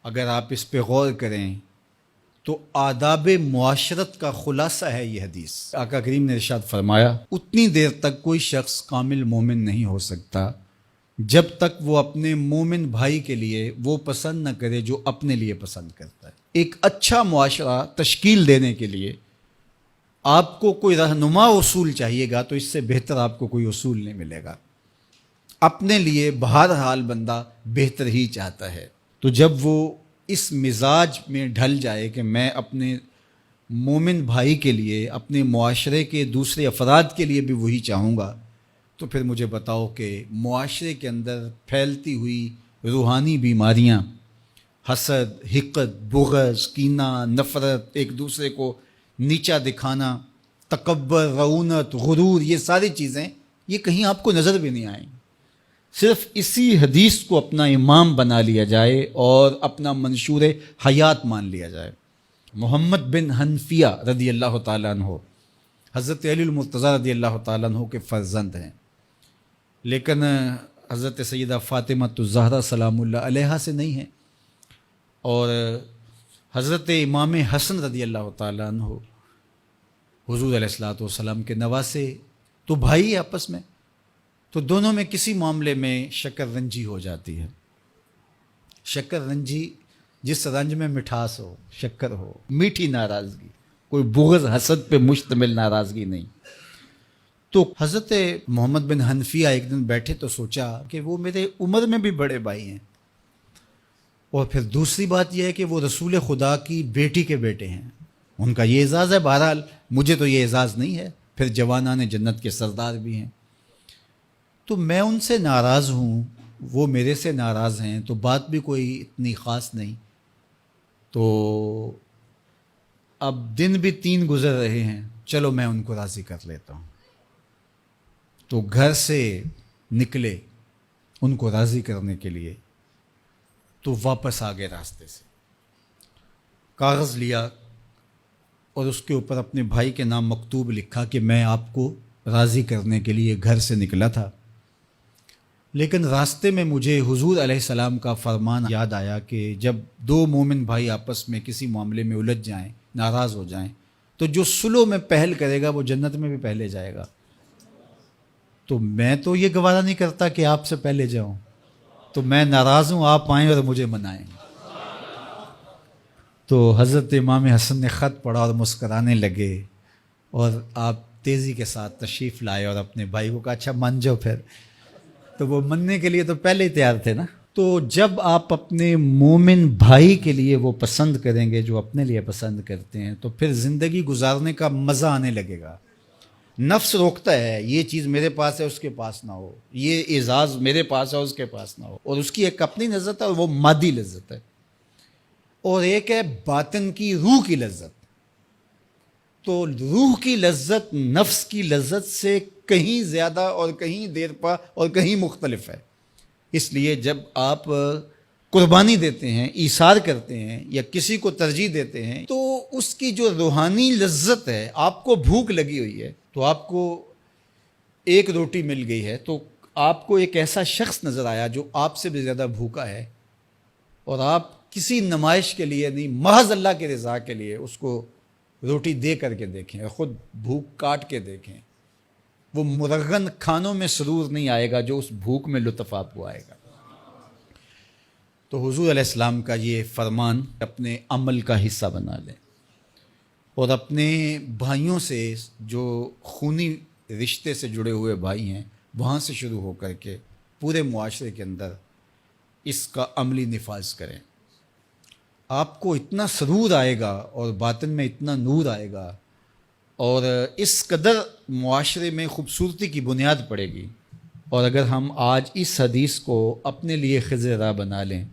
اگر آپ اس پہ غور کریں تو آداب معاشرت کا خلاصہ ہے یہ حدیث۔ آقا کریم نے ارشاد فرمایا اتنی دیر تک کوئی شخص کامل مومن نہیں ہو سکتا جب تک وہ اپنے مومن بھائی کے لیے وہ پسند نہ کرے جو اپنے لیے پسند کرتا ہے۔ ایک اچھا معاشرہ تشکیل دینے کے لیے آپ کو کوئی رہنما اصول چاہیے گا تو اس سے بہتر آپ کو کوئی اصول نہیں ملے گا۔ اپنے لیے بہرحال بندہ بہتر ہی چاہتا ہے، تو جب وہ اس مزاج میں ڈھل جائے کہ میں اپنے مومن بھائی کے لیے، اپنے معاشرے کے دوسرے افراد کے لیے بھی وہی چاہوں گا، تو پھر مجھے بتاؤ کہ معاشرے کے اندر پھیلتی ہوئی روحانی بیماریاں، حسد، حقد، بغض، کینہ، نفرت، ایک دوسرے کو نیچا دکھانا، تکبر، رعونت، غرور، یہ ساری چیزیں یہ کہیں آپ کو نظر بھی نہیں آئیں۔ صرف اسی حدیث کو اپنا امام بنا لیا جائے اور اپنا منشور حیات مان لیا جائے۔ محمد بن حنفیہ رضی اللہ تعالیٰ عنہ حضرت علی المرتضیٰ رضی اللہ تعالیٰ عنہ کے فرزند ہیں، لیکن حضرت سیدہ فاطمہ الزہرا سلام اللہ علیہا سے نہیں ہیں، اور حضرت امام حسن رضی اللہ تعالیٰ عنہ حضور علیہ الصلوۃ والسلام کے نواسے، تو بھائی آپس میں، تو دونوں میں کسی معاملے میں شکر رنجی ہو جاتی ہے۔ شکر رنجی جس رنج میں مٹھاس ہو، شکر ہو، میٹھی ناراضگی، کوئی بغض حسد پہ مشتمل ناراضگی نہیں۔ تو حضرت محمد بن حنفیہ ایک دن بیٹھے تو سوچا کہ وہ میرے عمر میں بھی بڑے بھائی ہیں، اور پھر دوسری بات یہ ہے کہ وہ رسول خدا کی بیٹی کے بیٹے ہیں، ان کا یہ اعزاز ہے، بہرحال مجھے تو یہ اعزاز نہیں ہے، پھر جوانان جنت کے سردار بھی ہیں، تو میں ان سے ناراض ہوں، وہ میرے سے ناراض ہیں، تو بات بھی کوئی اتنی خاص نہیں، تو اب دن بھی 3 گزر رہے ہیں، چلو میں ان کو راضی کر لیتا ہوں۔ تو گھر سے نکلے ان کو راضی کرنے کے لیے، تو واپس آ گئے راستے سے، کاغذ لیا اور اس کے اوپر اپنے بھائی کے نام مکتوب لکھا کہ میں آپ کو راضی کرنے کے لیے گھر سے نکلا تھا، لیکن راستے میں مجھے حضور علیہ السلام کا فرمان یاد آیا کہ جب 2 مومن بھائی آپس میں کسی معاملے میں الجھ جائیں، ناراض ہو جائیں، تو جو صلح میں پہل کرے گا وہ جنت میں بھی پہلے جائے گا۔ تو میں تو یہ گوارا نہیں کرتا کہ آپ سے پہلے جاؤں، تو میں ناراض ہوں، آپ آئیں اور مجھے منائیں۔ تو حضرت امام حسن نے خط پڑھا اور مسکرانے لگے، اور آپ تیزی کے ساتھ تشریف لائے اور اپنے بھائی کو کہا اچھا مان جاؤ پھر، تو وہ مننے کے لیے تو پہلے ہی تیار تھے نا۔ تو جب آپ اپنے مومن بھائی کے لیے وہ پسند کریں گے جو اپنے لیے پسند کرتے ہیں، تو پھر زندگی گزارنے کا مزہ آنے لگے گا۔ نفس روکتا ہے یہ چیز میرے پاس ہے اس کے پاس نہ ہو، یہ اعزاز میرے پاس ہے اس کے پاس نہ ہو، اور اس کی ایک اپنی لذت ہے اور وہ مادی لذت ہے، اور ایک ہے باطن کی روح کی لذت۔ تو روح کی لذت نفس کی لذت سے کہیں زیادہ اور کہیں دیر پا اور کہیں مختلف ہے۔ اس لیے جب آپ قربانی دیتے ہیں، ایثار کرتے ہیں یا کسی کو ترجیح دیتے ہیں، تو اس کی جو روحانی لذت ہے، آپ کو بھوک لگی ہوئی ہے، تو آپ کو ایک روٹی مل گئی ہے، تو آپ کو ایک ایسا شخص نظر آیا جو آپ سے بھی زیادہ بھوکا ہے، اور آپ کسی نمائش کے لیے نہیں، محض اللہ کی رضا کے لیے اس کو روٹی دے کر کے دیکھیں، خود بھوک کاٹ کے دیکھیں، وہ مرغن کھانوں میں سرور نہیں آئے گا جو اس بھوک میں لطف آپ کو آئے گا۔ تو حضور علیہ السلام کا یہ فرمان اپنے عمل کا حصہ بنا لیں، اور اپنے بھائیوں سے، جو خونی رشتے سے جڑے ہوئے بھائی ہیں، وہاں سے شروع ہو کر کے پورے معاشرے کے اندر اس کا عملی نفاذ کریں۔ آپ کو اتنا سرور آئے گا اور باطن میں اتنا نور آئے گا، اور اس قدر معاشرے میں خوبصورتی کی بنیاد پڑے گی۔ اور اگر ہم آج اس حدیث کو اپنے لیے خضر راہ بنا لیں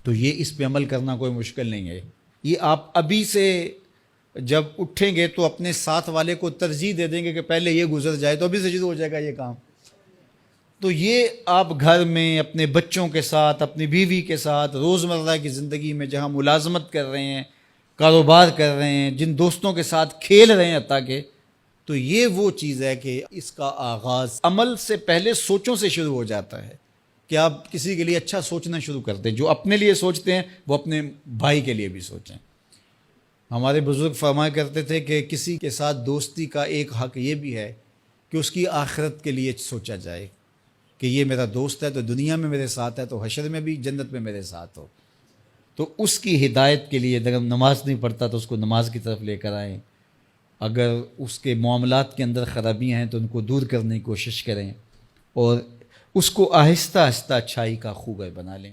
تو یہ اس پہ عمل کرنا کوئی مشکل نہیں ہے۔ یہ آپ ابھی سے جب اٹھیں گے تو اپنے ساتھ والے کو ترجیح دے دیں گے کہ پہلے یہ گزر جائے، تو ابھی سے شروع ہو جائے گا یہ کام۔ تو یہ آپ گھر میں اپنے بچوں کے ساتھ، اپنی بیوی کے ساتھ، روزمرہ کی زندگی میں جہاں ملازمت کر رہے ہیں، کاروبار کر رہے ہیں، جن دوستوں کے ساتھ کھیل رہے ہیں حتیٰ کہ، تو یہ وہ چیز ہے کہ اس کا آغاز عمل سے پہلے سوچوں سے شروع ہو جاتا ہے کہ آپ کسی کے لیے اچھا سوچنا شروع کر دیں. جو اپنے لیے سوچتے ہیں وہ اپنے بھائی کے لیے بھی سوچیں. ہمارے بزرگ فرمایا کرتے تھے کہ کسی کے ساتھ دوستی کا ایک حق یہ بھی ہے کہ اس کی آخرت کے لیے سوچا جائے کہ یہ میرا دوست ہے تو دنیا میں میرے ساتھ ہے تو حشر میں بھی جنت میں میرے ساتھ ہو. تو اس کی ہدایت کے لیے اگر نماز نہیں پڑھتا تو اس کو نماز کی طرف لے کر آئیں. اگر اس کے معاملات کے اندر خرابیاں ہیں تو ان کو دور کرنے کی کوشش کریں اور اس کو آہستہ آہستہ اچھائی کا خوگر بنا لیں.